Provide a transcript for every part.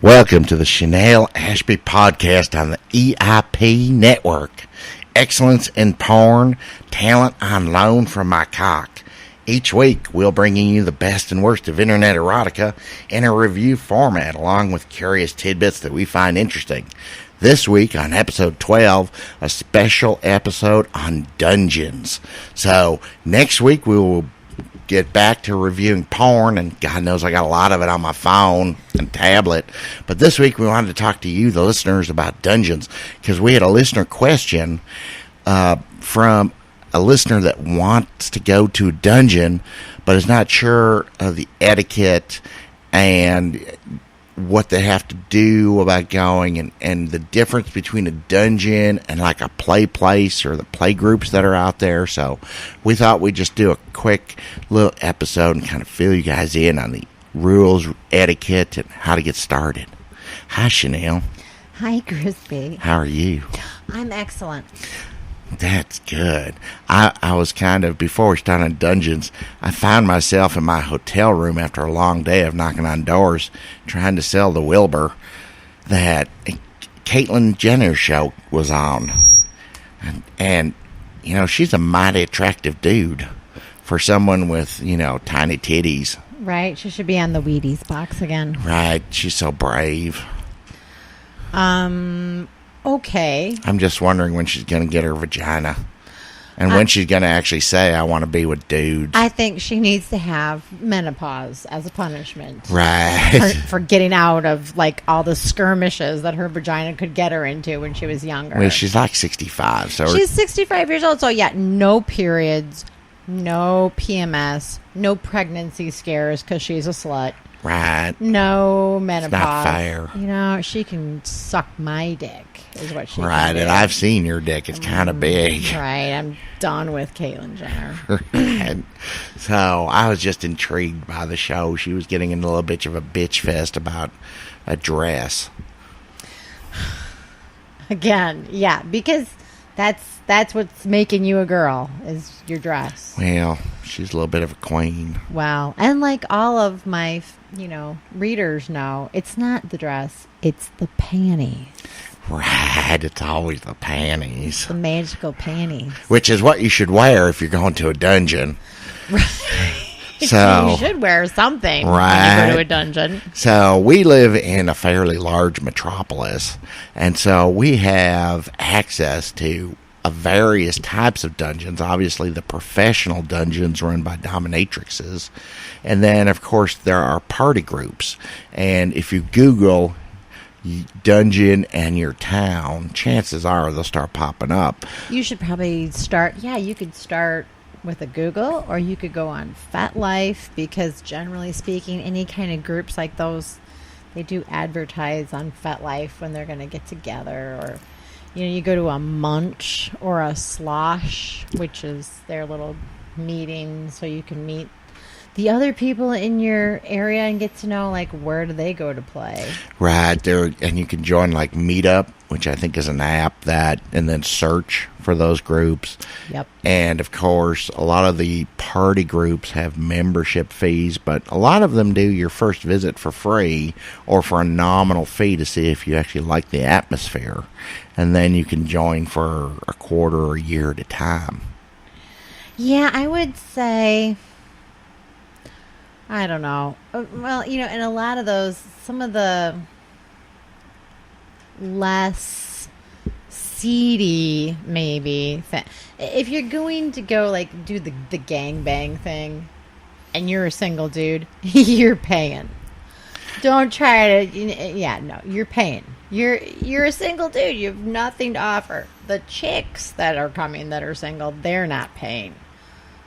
Welcome to the Chanel Ashby podcast on the EIP network. Excellence in porn, talent on loan from my cock. Each week, we'll bring you the best and worst of internet erotica in a review format, along with curious tidbits that we find interesting. This week, on episode 12, a special episode on dungeons. So, next week, we will get back to reviewing porn, and God knows I got a lot of it on my phone and tablet. But this week, we wanted to talk to you, the listeners, about dungeons, because we had a listener question from a listener that wants to go to a dungeon, but is not sure of the etiquette and what they have to do about going, and the difference between a dungeon and like a play place or the play groups that are out there. So we thought we'd just do a quick little episode and kind of fill you guys in on the rules, etiquette, and how to get started. Hi, Chanel. Hi, Crispy. How are you? I'm excellent. That's good. I was kind of, before we started on dungeons, I found myself in my hotel room after a long day of knocking on doors, trying to sell the Wilbur that Caitlyn Jenner's show was on. And, you know, she's a mighty attractive dude for someone with, you know, tiny titties. Right. She should be on the Wheaties box again. Right. She's so brave. Okay. I'm just wondering when she's going to get her vagina. And when she's going to actually say, I want to be with dudes. I think she needs to have menopause as a punishment. Right. For getting out of, like, all the skirmishes that her vagina could get her into when she was younger. Well, she's like 65. So she's 65 years old. So, yeah, no periods, no PMS, no pregnancy scares because she's a slut. Right. No menopause. It's not fair. You know, she can suck my dick, is what she right, can do. And I've seen your dick. It's kind of big. Right, I'm done with Caitlyn Jenner. And so I was just intrigued by the show. She was getting into a little bit of a bitch fest about a dress. Again, yeah, because that's what's making you a girl, is your dress. Well, she's a little bit of a queen. Well, and like all of my, readers know, it's not the dress, it's the panties. Right, it's always the panties. The magical panties. Which is what you should wear if you're going to a dungeon. Right. So you should wear something right. when you go to a dungeon. So we live in a fairly large metropolis, and so we have access to various types of dungeons. Obviously, the professional dungeons run by dominatrixes, and then, of course, there are party groups. And if you Google dungeon and your town, chances are they'll start popping up. You should probably start. Yeah, you could start with a Google, or you could go on FetLife, because generally speaking, any kind of groups like those, they do advertise on FetLife when they're going to get together. Or, you go to a munch or a slosh, which is their little meeting, so you can meet the other people in your area and get to know, like, where do they go to play. Right there, and you can join like Meetup, which I think is an app and then search for those groups. Yep. And of course, a lot of the party groups have membership fees, but a lot of them do your first visit for free or for a nominal fee to see if you actually like the atmosphere. And then you can join for a quarter or a year at a time. Yeah, I would say, I don't know. Well, and a lot of those, some of the less seedy, maybe, if you're going to go, like, do the gangbang thing, and you're a single dude, you're paying. Don't try to, you're paying. You're a single dude. You have nothing to offer. The chicks that are coming that are single, they're not paying,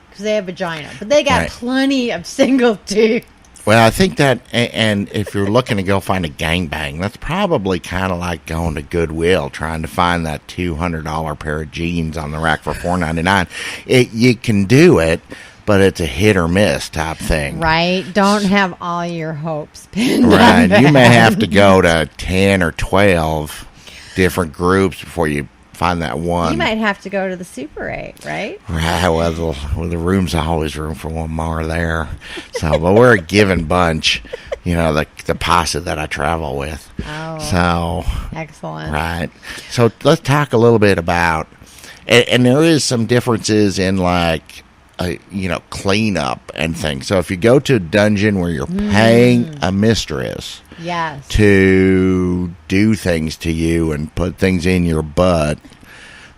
because they have vagina. But they got plenty of single dudes. Well, I think that, and if you're looking to go find a gangbang, that's probably kind of like going to Goodwill, trying to find that $200 pair of jeans on the rack for $4.99. You can do it, but it's a hit or miss type thing. Right. Don't have all your hopes pinned on that. that. You may have to go to 10 or 12 different groups before you find that one. You might have to go to the Super 8, right? Right, well, the room's always room for one more there. So, but we're a given bunch, the posse that I travel with. Oh, so excellent. Right. So let's talk a little bit about, and there is some differences in cleanup and things. So if you go to a dungeon where you're paying a mistress yes. to do things to you and put things in your butt,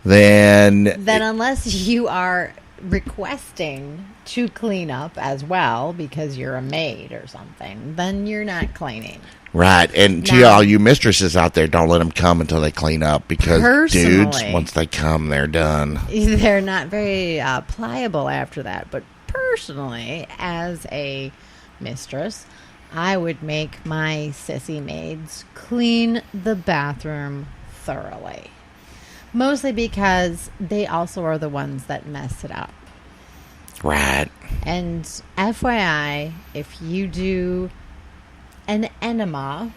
then unless you are requesting to clean up as well because you're a maid or something, then you're not cleaning. Right. And to all you mistresses out there, don't let them come until they clean up, because dudes, once they come, they're done. They're not very pliable after that. But personally, as a mistress, I would make my sissy maids clean the bathroom thoroughly. Mostly because they also are the ones that mess it up. Right. And FYI, if you do an enema,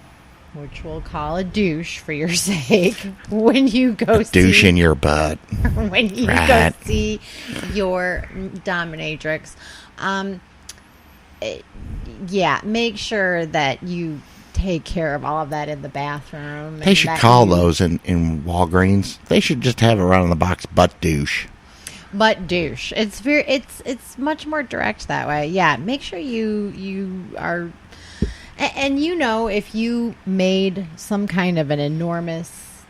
which we'll call a douche for your sake, when you go douche in your butt, when you go see your dominatrix, make sure that you take care of all of that in the bathroom. They should call those in Walgreens. They should just have it right on the box, butt douche. Butt douche. It's much more direct that way. Yeah, make sure you are. And if you made some kind of an enormous,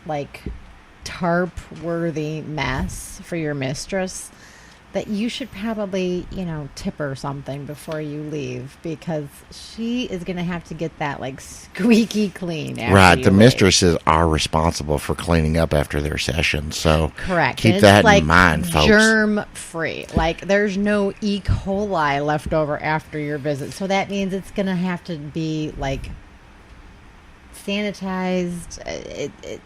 tarp-worthy mess for your mistress, that you should probably, tip her something before you leave, because she is going to have to get that, squeaky clean after right. you The leave. Mistresses are responsible for cleaning up after their session, so correct. Keep that in mind, folks. Germ-free. There's no E. coli left over after your visit, so that means it's going to have to be, sanitized.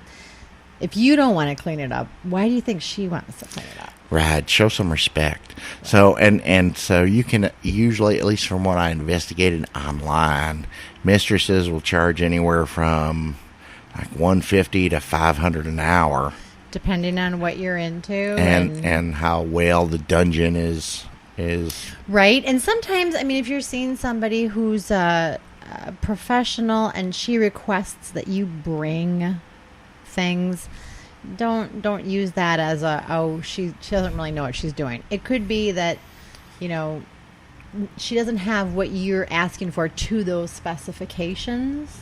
If you don't want to clean it up, why do you think she wants to clean it up? Right, show some respect. So and so you can usually, at least from what I investigated online, mistresses will charge anywhere from $150 to $500 an hour, depending on what you're into and how well the dungeon is right. And sometimes, if you're seeing somebody who's a professional and she requests that you bring things, don't use that as she doesn't really know what she's doing. It could be that she doesn't have what you're asking for to those specifications.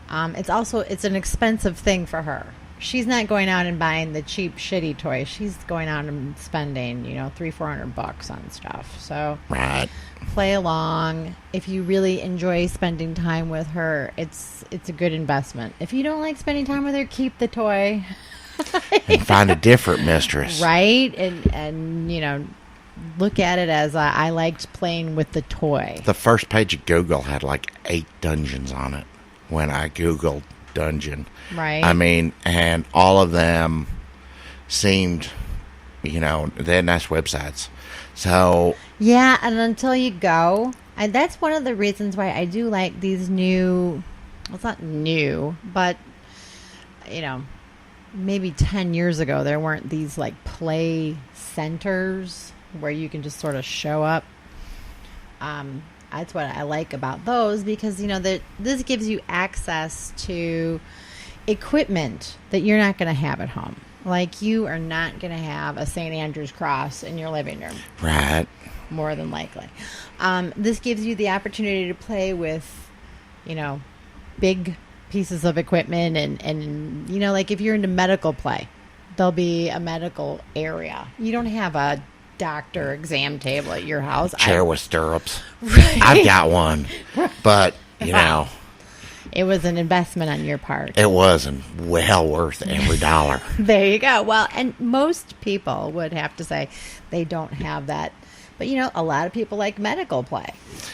It's an expensive thing for her. She's not going out and buying the cheap shitty toys. She's going out and spending $300-400 on stuff. So right. Play along. If you really enjoy spending time with her, it's a good investment. If you don't like spending time with her, keep the toy. And find a different mistress. Right. And look at it as I liked playing with the toy. The first page of Google had 8 dungeons on it when I Googled dungeon. Right. And all of them seemed, they had nice websites. So yeah, and until you go, that's one of the reasons why I do like these new. Well, it's not new, but maybe 10 years ago there weren't these play centers where you can just sort of show up. That's what I like about those, because this gives you access to equipment that you're not going to have at home. You are not going to have a St. Andrew's cross in your living room. Right. More than likely. This gives you the opportunity to play with, big pieces of equipment and if you're into medical play, there'll be a medical area. You don't have a doctor exam table at your house. Chair with stirrups. Right. I've got one, but it was an investment on your part. It wasn't well worth every dollar. There you go. Well, and most people would have to say they don't have that. But, a lot of people like medical play.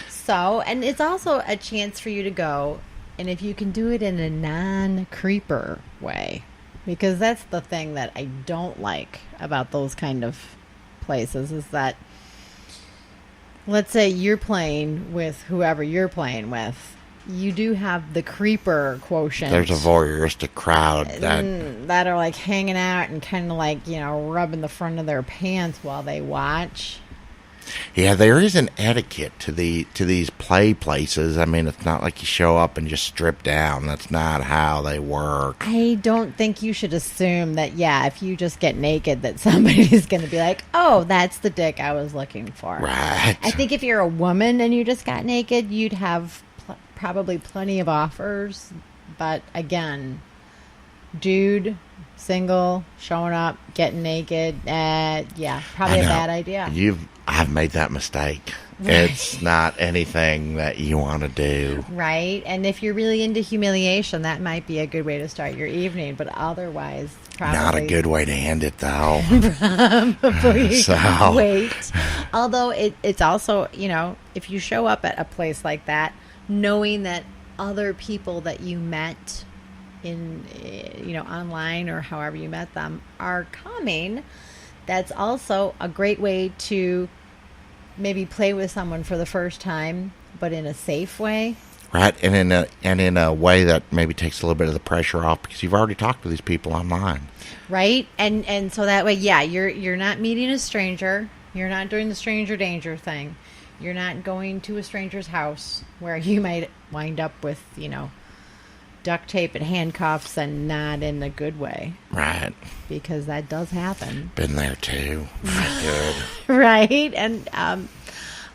So, and it's also a chance for you to go, and if you can do it in a non-creeper way, because that's the thing that I don't like about those kind of places, is that, let's say you're playing with whoever you're playing with, you do have the creeper quotient. There's a voyeuristic crowd that are like hanging out and kind of like, rubbing the front of their pants while they watch. Yeah, there is an etiquette to these play places. I mean, it's not like you show up and just strip down. That's not how they work. I don't think you should assume that, if you just get naked, that somebody's going to be like, oh, that's the dick I was looking for. Right. I think if you're a woman and you just got naked, you'd have probably plenty of offers. But again, dude, single, showing up, getting naked, probably a bad idea. I've made that mistake. Right. It's not anything that you want to do. Right. And if you're really into humiliation, that might be a good way to start your evening. But otherwise, probably not a good way to end it, though. Wait. Although it's also, if you show up at a place like that, knowing that other people that you met in, online or however you met them are coming, that's also a great way to maybe play with someone for the first time, but in a safe way. Right, and in a way that maybe takes a little bit of the pressure off because you've already talked to these people online. Right, and so that way, you're not meeting a stranger. You're not doing the stranger danger thing. You're not going to a stranger's house where you might wind up with, duct tape and handcuffs, and not in a good way. Right. Because that does happen. Been there too. Good. Right. And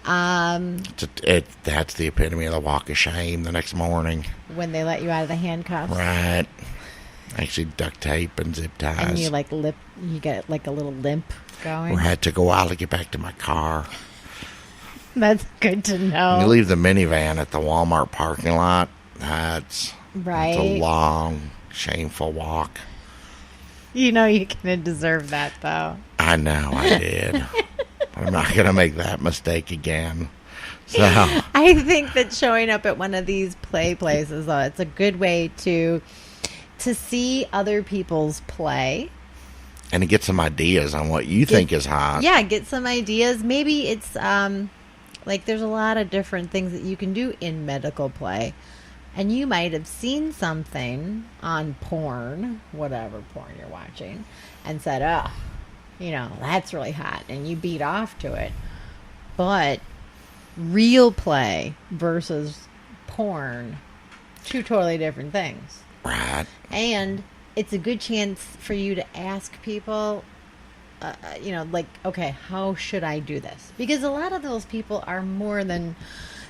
that's the epitome of the walk of shame the next morning. When they let you out of the handcuffs. Right. Actually duct tape and zip ties. And you get like a little limp going. Right. It took a while to get back to my car. That's good to know. You leave the minivan at the Walmart parking lot. That's a long, shameful walk. You know you kind of deserve that, though. I know I did. I'm not going to make that mistake again. So I think that showing up at one of these play places, though, it's a good way to see other people's play. And to get some ideas on what you think is hot. Yeah, get some ideas. Maybe it's there's a lot of different things that you can do in medical play. And you might have seen something on porn, whatever porn you're watching, and said, oh, that's really hot. And you beat off to it. But real play versus porn, two totally different things. Right. And it's a good chance for you to ask people, okay, how should I do this? Because a lot of those people are more than...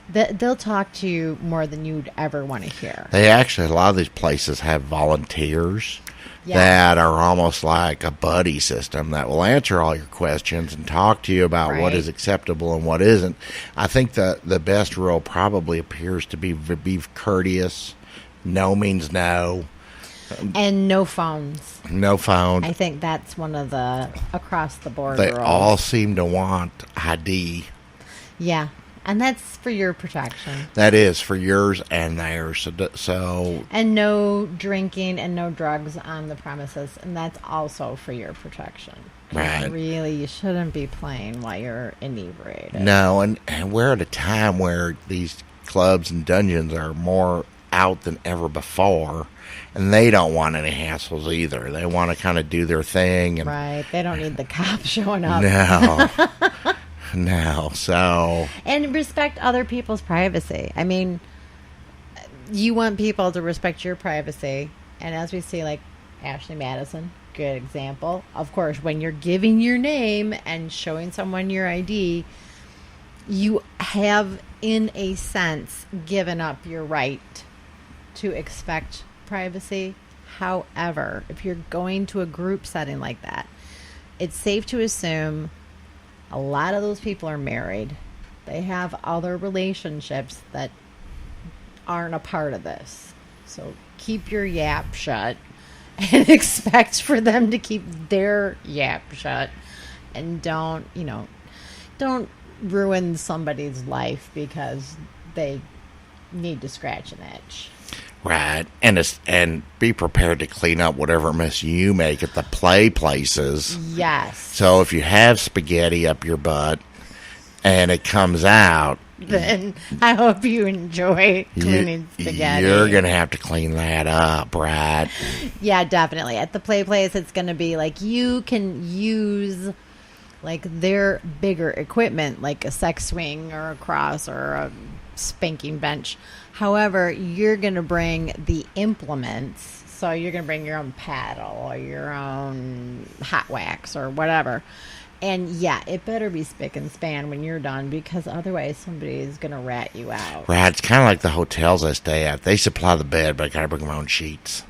They'll talk to you more than you'd ever want to hear. They actually, a lot of these places have volunteers that are almost like a buddy system that will answer all your questions and talk to you about what is acceptable and what isn't. I think the best rule probably appears to be courteous. No means no. And no phones. No phone. I think that's one of the across the board They rules. all seem to want ID. Yeah. And that's for your protection. That is for yours and theirs. So and no drinking and no drugs on the premises, and that's also for your protection. Right. Really, you shouldn't be playing while you're inebriated. No, and we're at a time where these clubs and dungeons are more out than ever before, and they don't want any hassles either. They want to kind of do their thing. And, right. They don't need the cops showing up. No. No, so... And respect other people's privacy. I mean, you want people to respect your privacy. And as we see, like Ashley Madison, good example. Of course, when you're giving your name and showing someone your ID, you have, in a sense, given up your right to expect privacy. However, if you're going to a group setting like that, it's safe to assume... A lot of those people are married. They have other relationships that aren't a part of this. So keep your yap shut and expect for them to keep their yap shut. And don't ruin somebody's life because they need to scratch an itch. Right, and be prepared to clean up whatever mess you make at the play places. Yes. So if you have spaghetti up your butt and it comes out, then I hope you enjoy cleaning spaghetti. You're going to have to clean that up, right? Yeah, definitely. At the play place, it's going to be like you can use like their bigger equipment, like a sex swing or a cross or a spanking bench. However, you're going to bring the implements. So you're going to bring your own paddle or your own hot wax or whatever. And yeah, it better be spick and span when you're done, because otherwise somebody is going to rat you out. Right. It's kind of like the hotels I stay at. They supply the bed, but I got to bring my own sheets.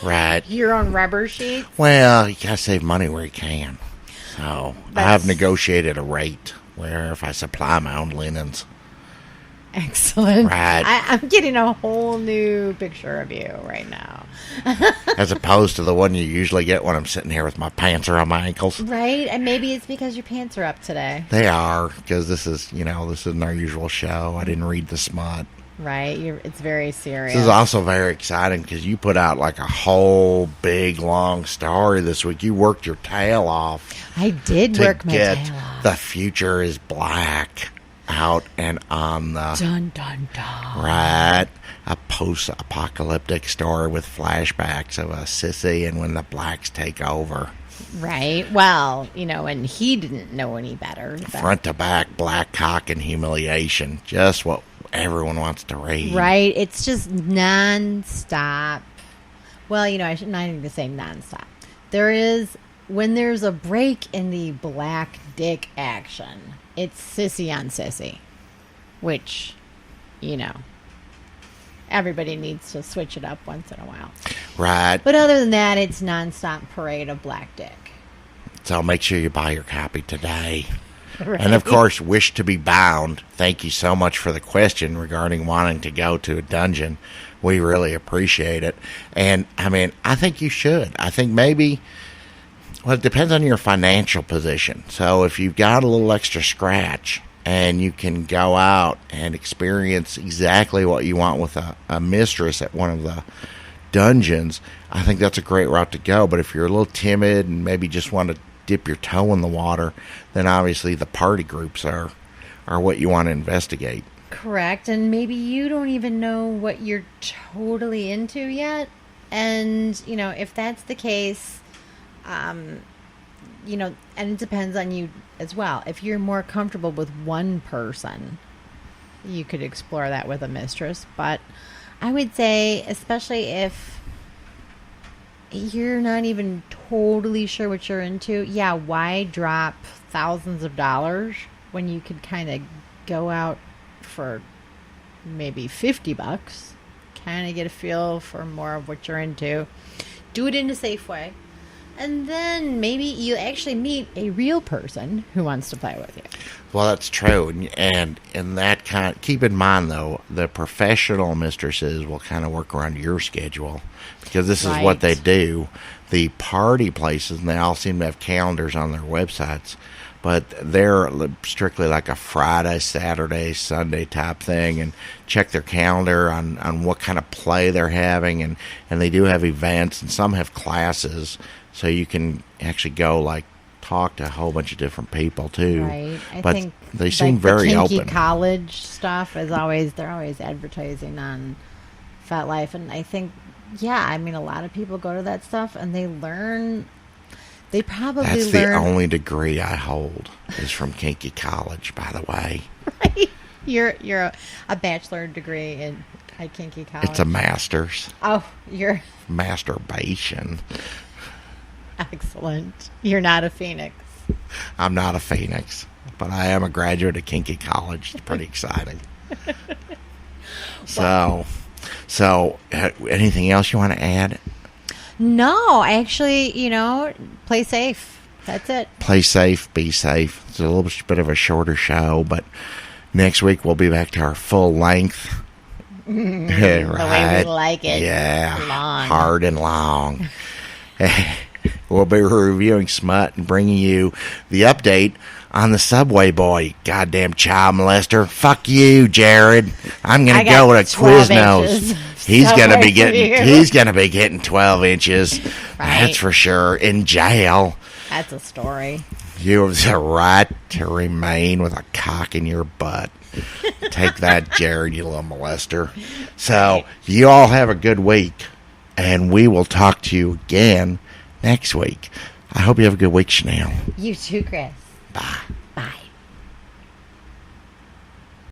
Right. Your own rubber sheets? Well, you got to save money where you can. So I've negotiated a rate where if I supply my own linens. Excellent. Right. I'm getting a whole new picture of you right now. As opposed to the one you usually get when I'm sitting here with my pants around my ankles. Right. And maybe it's because your pants are up today. They are, because this isn't our usual show. I didn't read the smut. Right. It's very serious. This is also very exciting because you put out like a whole big, long story this week. You worked your tail off. I did work my tail off. The Future is Black out and on the dun dun dun. Right, a post-apocalyptic story with flashbacks of a sissy and when the blacks take over. Right. Well, and he didn't know any better. Front to back, black cock and humiliation. Just what everyone wants to read. Right. It's just nonstop. Well, I should not even say nonstop. When there's a break in the black dick action, it's sissy on sissy, which, everybody needs to switch it up once in a while. Right. But other than that, it's nonstop parade of black dick. So make sure you buy your copy today. Right. And, of course, Wish to be Bound. Thank you so much for the question regarding wanting to go to a dungeon. We really appreciate it. And, I think you should. I think maybe... Well, it depends on your financial position. So if you've got a little extra scratch and you can go out and experience exactly what you want with a mistress at one of the dungeons, I think that's a great route to go. But if you're a little timid and maybe just want to dip your toe in the water, then obviously the party groups are what you want to investigate. Correct. And maybe you don't even know what you're totally into yet. And, if that's the case... and it depends on you as well. If you're more comfortable with one person, you could explore that with a mistress. But I would say, especially if you're not even totally sure what you're into, why drop thousands of dollars when you could kind of go out for maybe $50, kind of get a feel for more of what you're into. Do it in a safe way. And then maybe you actually meet a real person who wants to play with you. Well, that's true. And in that keep in mind, though, the professional mistresses will kind of work around your schedule because this is what they do. The party places, and they all seem to have calendars on their websites, but they're strictly like a Friday, Saturday, Sunday type thing, and check their calendar on what kind of play they're having. And they do have events, and some have classes. So you can actually go, talk to a whole bunch of different people, too. Right. But think they seem very the kinky open. College stuff they're always advertising on FetLife. And I think, a lot of people go to that stuff and they learn, That's the only degree I hold is from Kinky College, by the way. Right. You're a bachelor degree at Kinky College. It's a master's. Oh, you're... Masturbation. Excellent. You're not a Phoenix. I'm not a Phoenix, but I am a graduate of Kinky College. It's pretty exciting. So, anything else you want to add? No, actually, play safe. That's it. Play safe, be safe. It's a little bit of a shorter show, but next week we'll be back to our full length. Right. The way we like it. Yeah. Long. Hard and long. We'll be reviewing smut and bringing you the update on the Subway Boy. Goddamn child molester. Fuck you, Jared. I'm going to go with a Quiznos. He's going to be getting 12 inches. Right. That's for sure. In jail. That's a story. You have the right to remain with a cock in your butt. Take that, Jared, you little molester. So, you all have a good week, and we will talk to you again next week. I hope you have a good week, Chanel. You too, Chris. Bye.